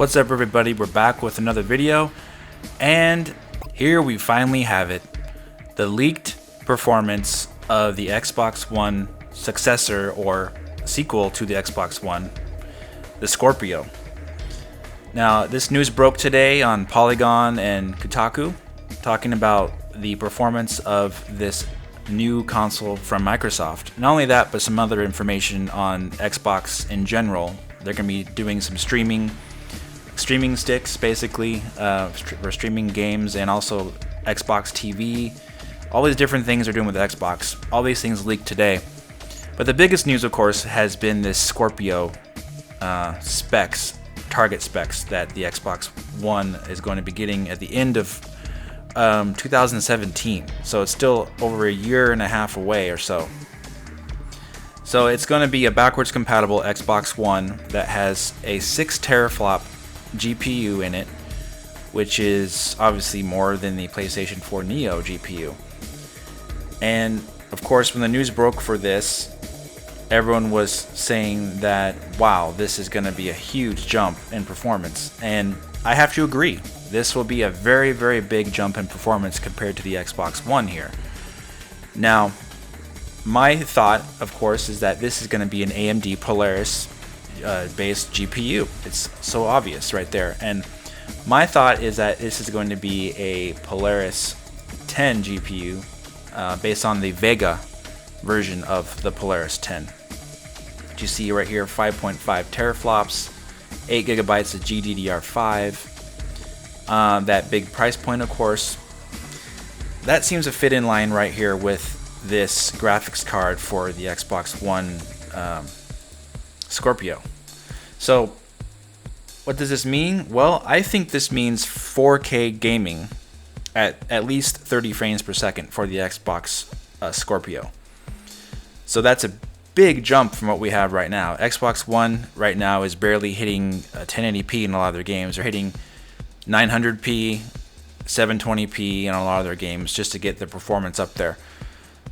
What's up everybody, we're back with another video, and here we finally have it. The leaked performance of the Xbox One successor or sequel to the Xbox One, the Scorpio. Now this news broke today on Polygon and Kotaku, talking about the performance of this new console from Microsoft. Not only that, but some other information on Xbox in general. They're going to be doing some streaming sticks, basically, for streaming games, and also Xbox TV. All these different things they're doing with Xbox. All these things leaked today. But the biggest news, of course, has been this Scorpio target specs that the Xbox One is going to be getting at the end of 2017. So it's still over a year and a half away or so. So it's going to be a backwards compatible Xbox One that has a 6 teraflop GPU in it, which is obviously more than the PlayStation 4 Neo GPU. And of course, when the news broke for this, everyone was saying that, wow, this is going to be a huge jump in performance. And I have to agree. This will be a very, very big jump in performance compared to the Xbox One here. Now, my thought, of course, is that this is going to be an AMD Polaris based GPU. It's so obvious right there. And my thought is that this is going to be a Polaris 10 GPU based on the Vega version of the Polaris 10. You see right here, 5.5 teraflops, 8 gigabytes of GDDR5. That big price point, of course, that seems to fit in line right here with this graphics card for the Xbox One Scorpio. So what does this mean? Well, I think this means 4K gaming at least 30 frames per second for the Xbox Scorpio. So that's a big jump from what we have right now. Xbox One right now is barely hitting 1080p in a lot of their games. They're hitting 900p, 720p in a lot of their games just to get the performance up there.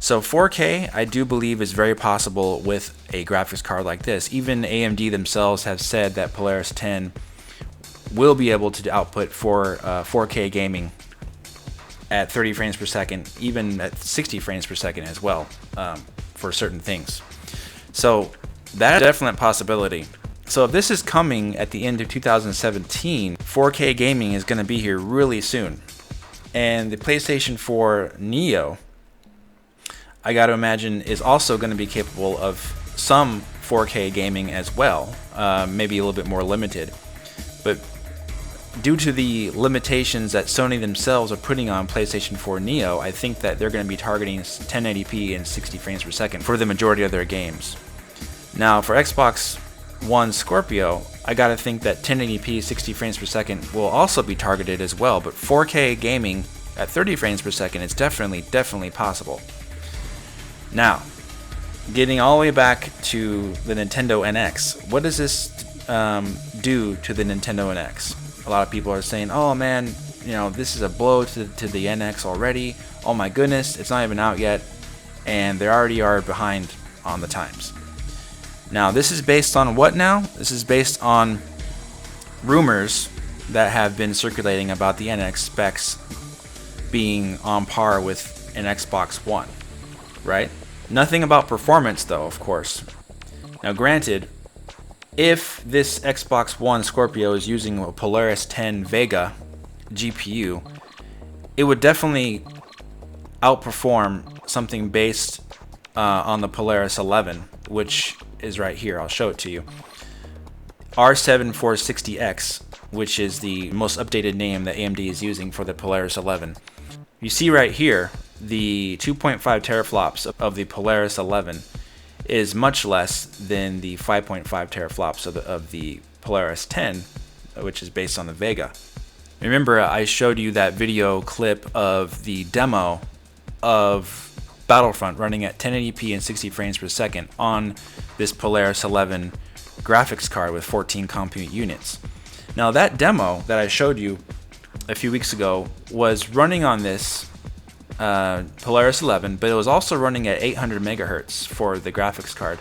So 4K, I do believe, is very possible with a graphics card like this. Even AMD themselves have said that Polaris 10 will be able to output for 4K gaming at 30 frames per second, even at 60 frames per second as well, for certain things. So that's a definite possibility. So if this is coming at the end of 2017, 4K gaming is going to be here really soon. And the PlayStation 4 Neo, I got to imagine, is also going to be capable of some 4K gaming as well, maybe a little bit more limited. But due to the limitations that Sony themselves are putting on PlayStation 4 Neo, I think that they're going to be targeting 1080p and 60 frames per second for the majority of their games. Now, for Xbox One Scorpio, I got to think that 1080p 60 frames per second will also be targeted as well, but 4K gaming at 30 frames per second is definitely possible. Now, getting all the way back to the Nintendo NX, what does this do to the Nintendo NX? A lot of people are saying, oh man, you know, this is a blow to the NX already. Oh my goodness, it's not even out yet, and they already are behind on the times. Now, this is based on what now? This is based on rumors that have been circulating about the NX specs being on par with an Xbox One, right? Nothing about performance though, of course. Now granted, if this Xbox One Scorpio is using a Polaris 10 Vega GPU, it would definitely outperform something based on the Polaris 11, which is right here. I'll show it to you. R7460X, which is the most updated name that AMD is using for the Polaris 11. You see right here, the 2.5 teraflops of the Polaris 11 is much less than the 5.5 teraflops of the Polaris 10, which is based on the Vega. Remember, I showed you that video clip of the demo of Battlefront running at 1080p and 60 frames per second on this Polaris 11 graphics card with 14 compute units. Now that demo that I showed you a few weeks ago was running on this Polaris 11, but it was also running at 800 megahertz for the graphics card.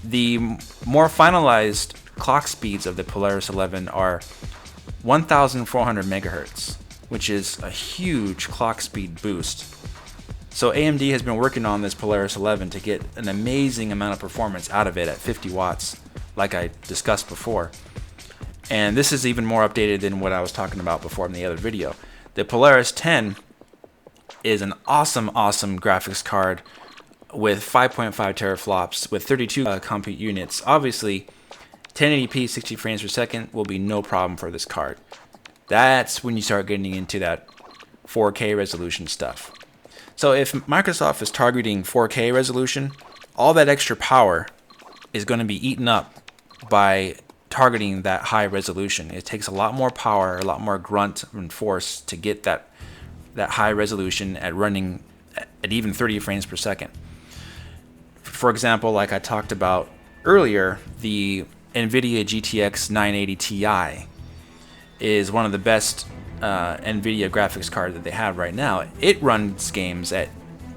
The more finalized clock speeds of the Polaris 11 are 1,400 megahertz, which is a huge clock speed boost. So AMD has been working on this Polaris 11 to get an amazing amount of performance out of it at 50 watts, like I discussed before. And this is even more updated than what I was talking about before in the other video. The Polaris 10 is an awesome graphics card with 5.5 teraflops with 32 compute units. Obviously, 1080p 60 frames per second will be no problem for this card. That's when you start getting into that 4K resolution stuff. So if Microsoft is targeting 4K resolution, all that extra power is going to be eaten up by targeting that high resolution. It takes a lot more power, a lot more grunt and force to get that high resolution at running at even 30 frames per second. For example, like I talked about earlier, the NVIDIA GTX 980 Ti is one of the best NVIDIA graphics cards that they have right now. It runs games at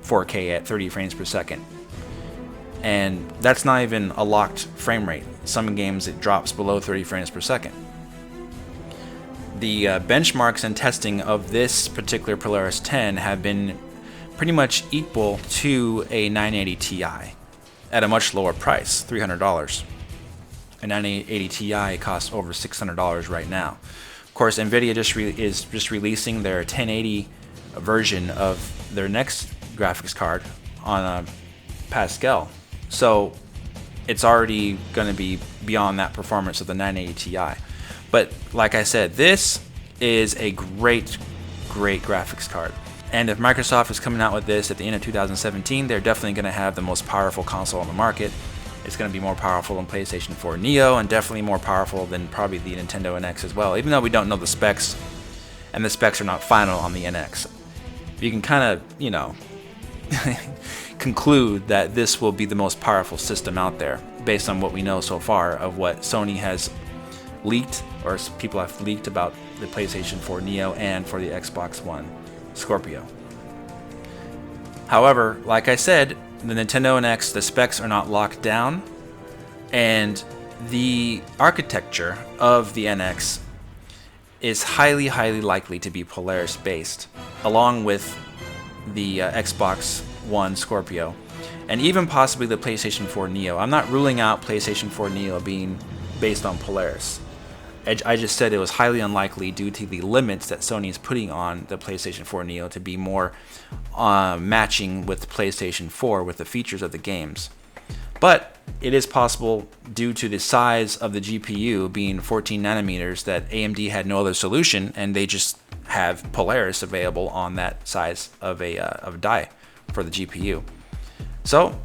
4K at 30 frames per second. And that's not even a locked frame rate. Some games it drops below 30 frames per second. The benchmarks and testing of this particular Polaris 10 have been pretty much equal to a 980 Ti at a much lower price, $300. A 980 Ti costs over $600 right now. Of course, NVIDIA is just releasing their 1080 version of their next graphics card on a Pascal. So it's already going to be beyond that performance of the 980 Ti. But like I said, this is a great graphics card. And if Microsoft is coming out with this at the end of 2017, they're definitely going to have the most powerful console on the market. It's going to be more powerful than PlayStation 4 Neo, and definitely more powerful than probably the Nintendo NX as well, even though we don't know the specs, and the specs are not final on the NX. You can kind of, conclude that this will be the most powerful system out there based on what we know so far of what Sony has leaked, or people have leaked about the PlayStation 4 Neo and for the Xbox One Scorpio. However, like I said, the Nintendo NX, the specs are not locked down, and the architecture of the NX is highly likely to be Polaris based, along with the Xbox One Scorpio, and even possibly the PlayStation 4 Neo. I'm not ruling out PlayStation 4 Neo being based on Polaris. I just said it was highly unlikely due to the limits that Sony is putting on the PlayStation 4 Neo to be more matching with PlayStation 4 with the features of the games. But it is possible, due to the size of the GPU being 14 nanometers, that AMD had no other solution and they just have Polaris available on that size of a die for the GPU. So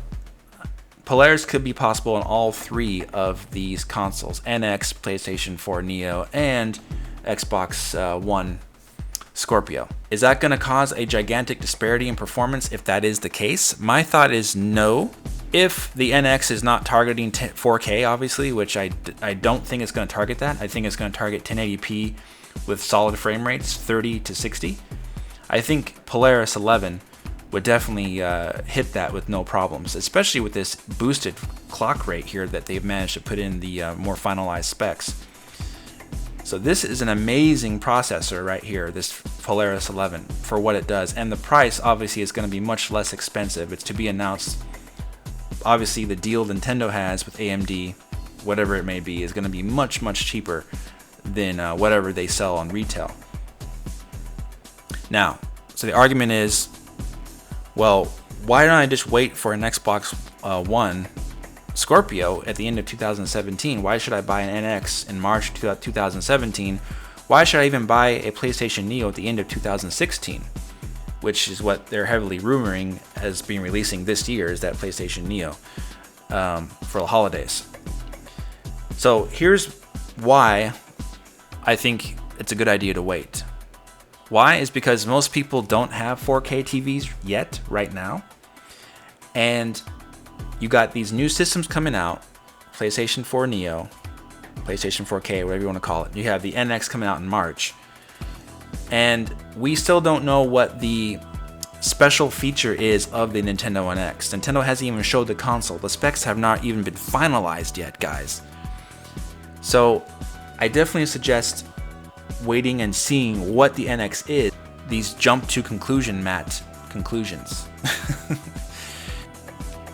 Polaris could be possible on all three of these consoles: NX, PlayStation 4 Neo, and Xbox One Scorpio. Is that going to cause a gigantic disparity in performance if that is the case? My thought is no. If the NX is not targeting 4K, obviously, which I don't think it's going to target that. I think it's going to target 1080p with solid frame rates, 30 to 60. I think Polaris 11 would definitely hit that with no problems, especially with this boosted clock rate here that they've managed to put in the more finalized specs. So this is an amazing processor right here, this Polaris 11, for what it does. And the price obviously is going to be much less expensive. It's to be announced. Obviously the deal Nintendo has with AMD, whatever it may be, is going to be much cheaper than whatever they sell on retail. Now, so the argument is, well, why don't I just wait for an Xbox One Scorpio at the end of 2017? Why should I buy an NX in March 2017? Why should I even buy a PlayStation Neo at the end of 2016? Which is what they're heavily rumoring as being releasing this year, is that PlayStation Neo for the holidays. So here's why I think it's a good idea to wait. Why? Is because most people don't have 4K TVs yet, right now. And you got these new systems coming out, PlayStation 4 Neo, PlayStation 4K, whatever you want to call it. You have the NX coming out in March. And we still don't know what the special feature is of the Nintendo NX. Nintendo hasn't even showed the console. The specs have not even been finalized yet, guys. So I definitely suggest waiting and seeing what the NX is. These jump to conclusions.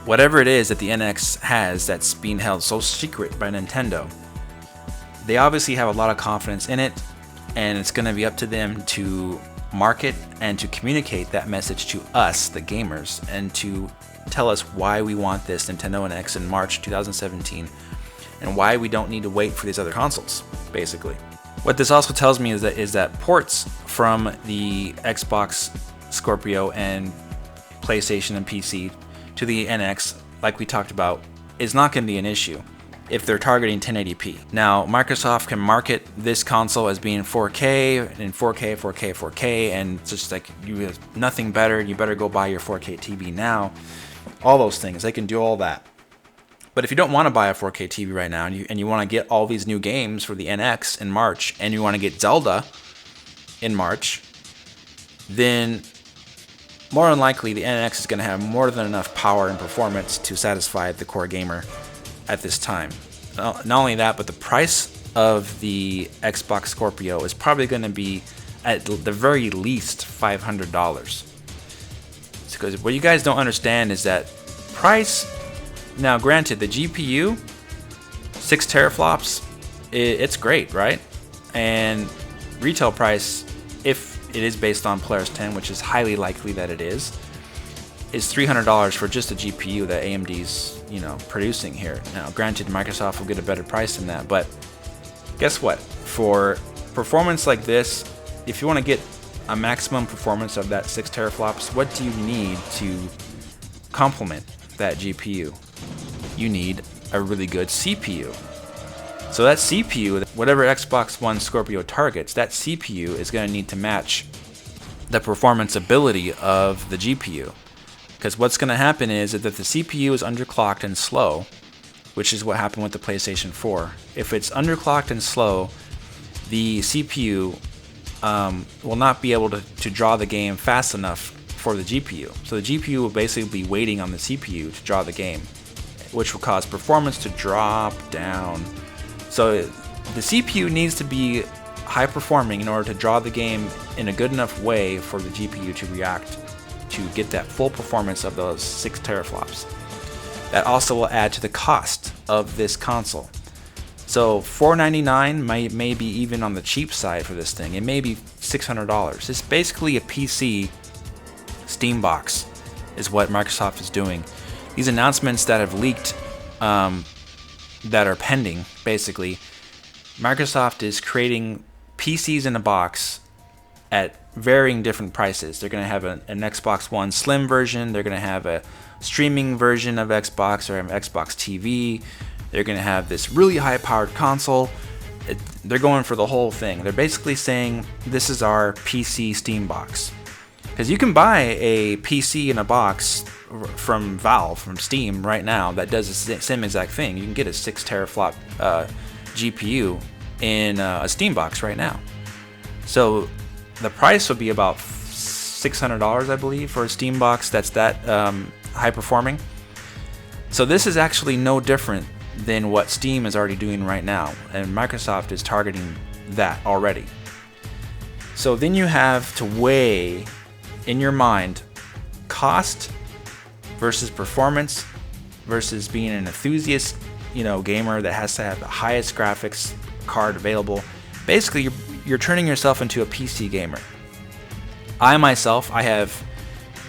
Whatever it is that the NX has that's being held so secret by Nintendo, they obviously have a lot of confidence in it, and it's going to be up to them to market and to communicate that message to us, the gamers, and to tell us why we want this Nintendo NX in March 2017 and why we don't need to wait for these other consoles, basically. What this also tells me is that ports from the Xbox Scorpio and PlayStation and PC to the NX, like we talked about, is not going to be an issue if they're targeting 1080p. Now, Microsoft can market this console as being 4K and 4K, 4K, 4K, and it's just like, you have nothing better, you better go buy your 4K TV now. All those things, they can do all that. But if you don't want to buy a 4K TV right now, and you want to get all these new games for the NX in March, and you want to get Zelda in March, then more than likely the NX is going to have more than enough power and performance to satisfy the core gamer at this time. Not only that, but the price of the Xbox Scorpio is probably going to be at the very least $500. Because what you guys don't understand is that price. Now, granted, the GPU, 6 teraflops, it's great, right? And retail price, if it is based on Polaris 10, which is highly likely that it is $300 for just a GPU that AMD's, producing here. Now, granted, Microsoft will get a better price than that, but guess what? For performance like this, if you want to get a maximum performance of that 6 teraflops, what do you need to complement that GPU? You need a really good CPU. So that CPU, whatever Xbox One Scorpio targets, that CPU is going to need to match the performance ability of the GPU. Because what's going to happen is that if the CPU is underclocked and slow, which is what happened with the PlayStation 4, if it's underclocked and slow, the CPU will not be able to draw the game fast enough for the GPU. So the GPU will basically be waiting on the CPU to draw the game, which will cause performance to drop down. So the CPU needs to be high performing in order to draw the game in a good enough way for the GPU to react to get that full performance of those 6 teraflops. That also will add to the cost of this console. So $499 may be even on the cheap side for this thing. It may be $600. It's basically a PC Steam box is what Microsoft is doing. These announcements that have leaked, that are pending, basically, Microsoft is creating PCs in a box at varying different prices. They're going to have an Xbox One Slim version. They're going to have a streaming version of Xbox or an Xbox TV. They're going to have this really high-powered console. They're going for the whole thing. They're basically saying, this is our PC Steam box. Because you can buy a PC in a box from Valve, from Steam right now, that does the same exact thing. You can get a 6 teraflop GPU in a Steam box right now. So the price would be about $600, I believe, for a Steam box that's that high performing. So this is actually no different than what Steam is already doing right now, and Microsoft is targeting that already. So then you have to weigh in your mind cost versus performance versus being an enthusiast, gamer that has to have the highest graphics card available. Basically, you're turning yourself into a PC gamer. I myself, I have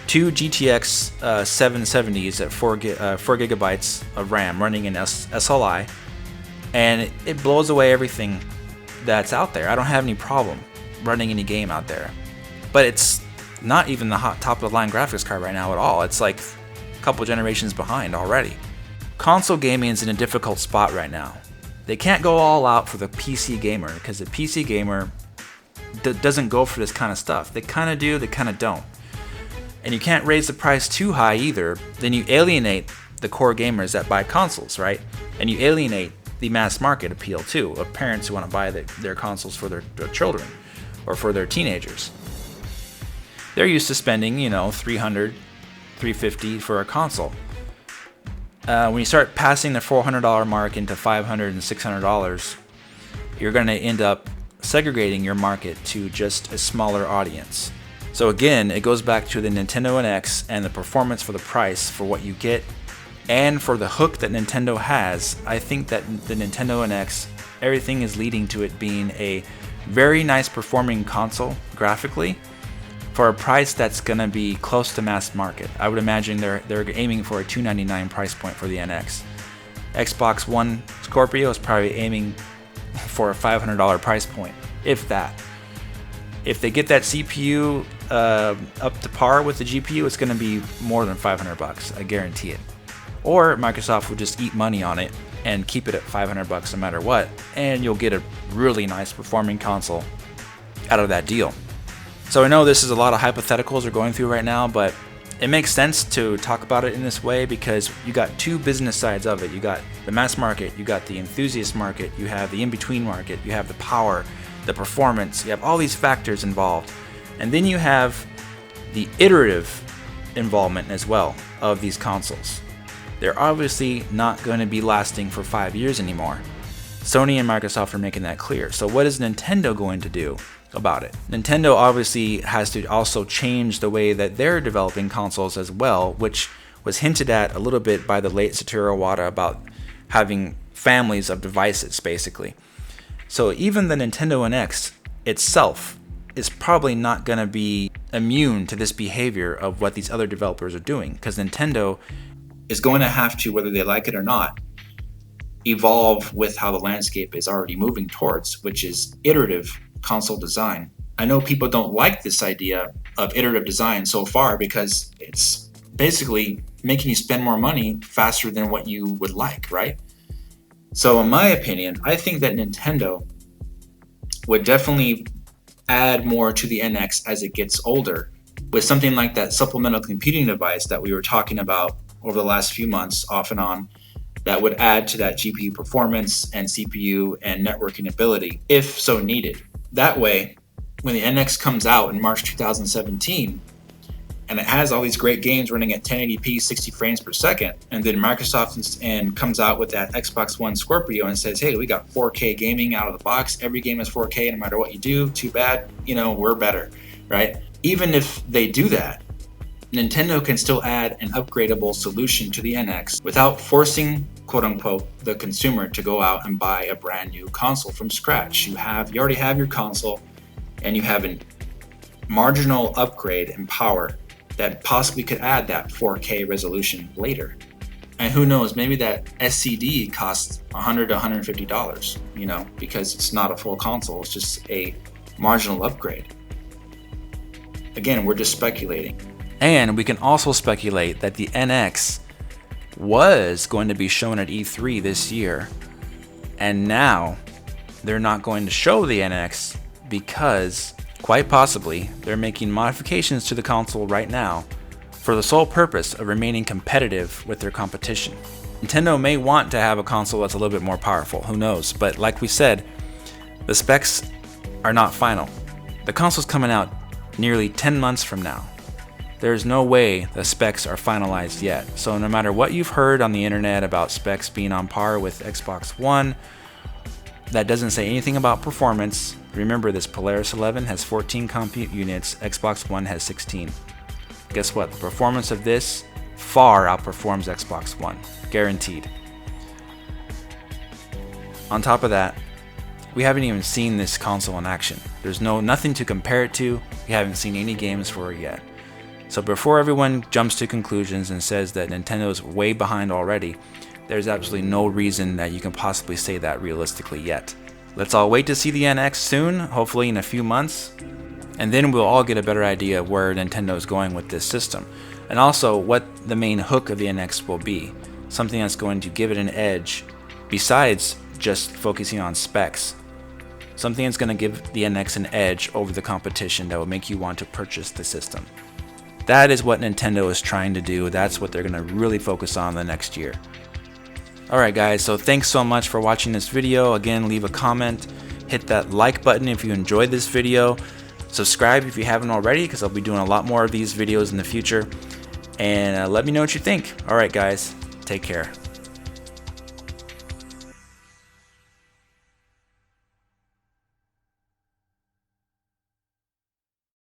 2 GTX 770s at 4 gigabytes of RAM running in SLI, and it blows away everything that's out there. I don't have any problem running any game out there, but it's not even the top of the line graphics card right now at all. It's like a couple generations behind already. Console gaming is in a difficult spot right now. They can't go all out for the PC gamer because the PC gamer doesn't go for this kind of stuff. They kind of do, they kind of don't. And you can't raise the price too high either. Then you alienate the core gamers that buy consoles, right? And you alienate the mass market appeal too, of parents who want to buy their consoles for their children or for their teenagers. They're used to spending, $300, $350 for a console. When you start passing the $400 mark into $500 and $600, you're going to end up segregating your market to just a smaller audience. So again, it goes back to the Nintendo NX and the performance for the price for what you get, and for the hook that Nintendo has. I think that the Nintendo NX, everything is leading to it being a very nice performing console graphically for a price that's going to be close to mass market. I would imagine they're aiming for a $299 price point for the NX. Xbox One Scorpio is probably aiming for a $500 price point, if that. If they get that CPU up to par with the GPU, it's going to be more than $500. I guarantee it. Or Microsoft will just eat money on it and keep it at $500 no matter what, and you'll get a really nice performing console out of that deal. So I know this is a lot of hypotheticals we're going through right now, but it makes sense to talk about it in this way because you got two business sides of it. You got the mass market, you got the enthusiast market, you have the in-between market, you have the power, the performance, you have all these factors involved. And then you have the iterative involvement as well of these consoles. They're obviously not going to be lasting for 5 years anymore. Sony and Microsoft are making that clear. So what is Nintendo going to do about it? Nintendo obviously has to also change the way that they're developing consoles as well, which was hinted at a little bit by the late Satoru Iwata about having families of devices, basically. So even the Nintendo NX itself is probably not going to be immune to this behavior of what these other developers are doing, because Nintendo is going to have to, whether they like it or not, evolve with how the landscape is already moving towards, which is iterative console design. I know people don't like this idea of iterative design so far because it's basically making you spend more money faster than what you would like, right? So in my opinion, I think that Nintendo would definitely add more to the NX as it gets older with something like that supplemental computing device that we were talking about over the last few months off and on, that would add to that GPU performance and CPU and networking ability if so needed. That way, when the NX comes out in March 2017 and it has all these great games running at 1080p 60 frames per second, and then Microsoft and comes out with that Xbox One Scorpio and says, hey, we got 4K gaming out of the box, every game is 4K no matter what you do, too bad, we're better, right? Even if they do that, Nintendo can still add an upgradable solution to the NX without forcing, quote unquote, the consumer to go out and buy a brand new console from scratch. You already have your console, and you have a marginal upgrade in power that possibly could add that 4K resolution later. And who knows, maybe that SCD costs $100 to $150, because it's not a full console, it's just a marginal upgrade. Again, we're just speculating. And we can also speculate that the NX was going to be shown at E3 this year, and now they're not going to show the NX because, quite possibly, they're making modifications to the console right now for the sole purpose of remaining competitive with their competition. Nintendo may want to have a console that's a little bit more powerful, who knows, but like we said, the specs are not final. The console's coming out nearly 10 months from now. There's no way the specs are finalized yet. So no matter what you've heard on the internet about specs being on par with Xbox One, that doesn't say anything about performance. Remember, this Polaris 11 has 14 compute units, Xbox One has 16. Guess what? The performance of this far outperforms Xbox One, guaranteed. On top of that, we haven't even seen this console in action. There's nothing to compare it to. We haven't seen any games for it yet. So before everyone jumps to conclusions and says that Nintendo's way behind already, there's absolutely no reason that you can possibly say that realistically yet. Let's all wait to see the NX soon, hopefully in a few months, and then we'll all get a better idea of where Nintendo's going with this system, and also what the main hook of the NX will be, something that's going to give it an edge besides just focusing on specs. Something that's going to give the NX an edge over the competition that will make you want to purchase the system. That is what Nintendo is trying to do. That's what they're going to really focus on the next year. Alright guys, so thanks so much for watching this video. Again, leave a comment, hit that like button if you enjoyed this video, subscribe if you haven't already because I'll be doing a lot more of these videos in the future, and let me know what you think. Alright guys, take care.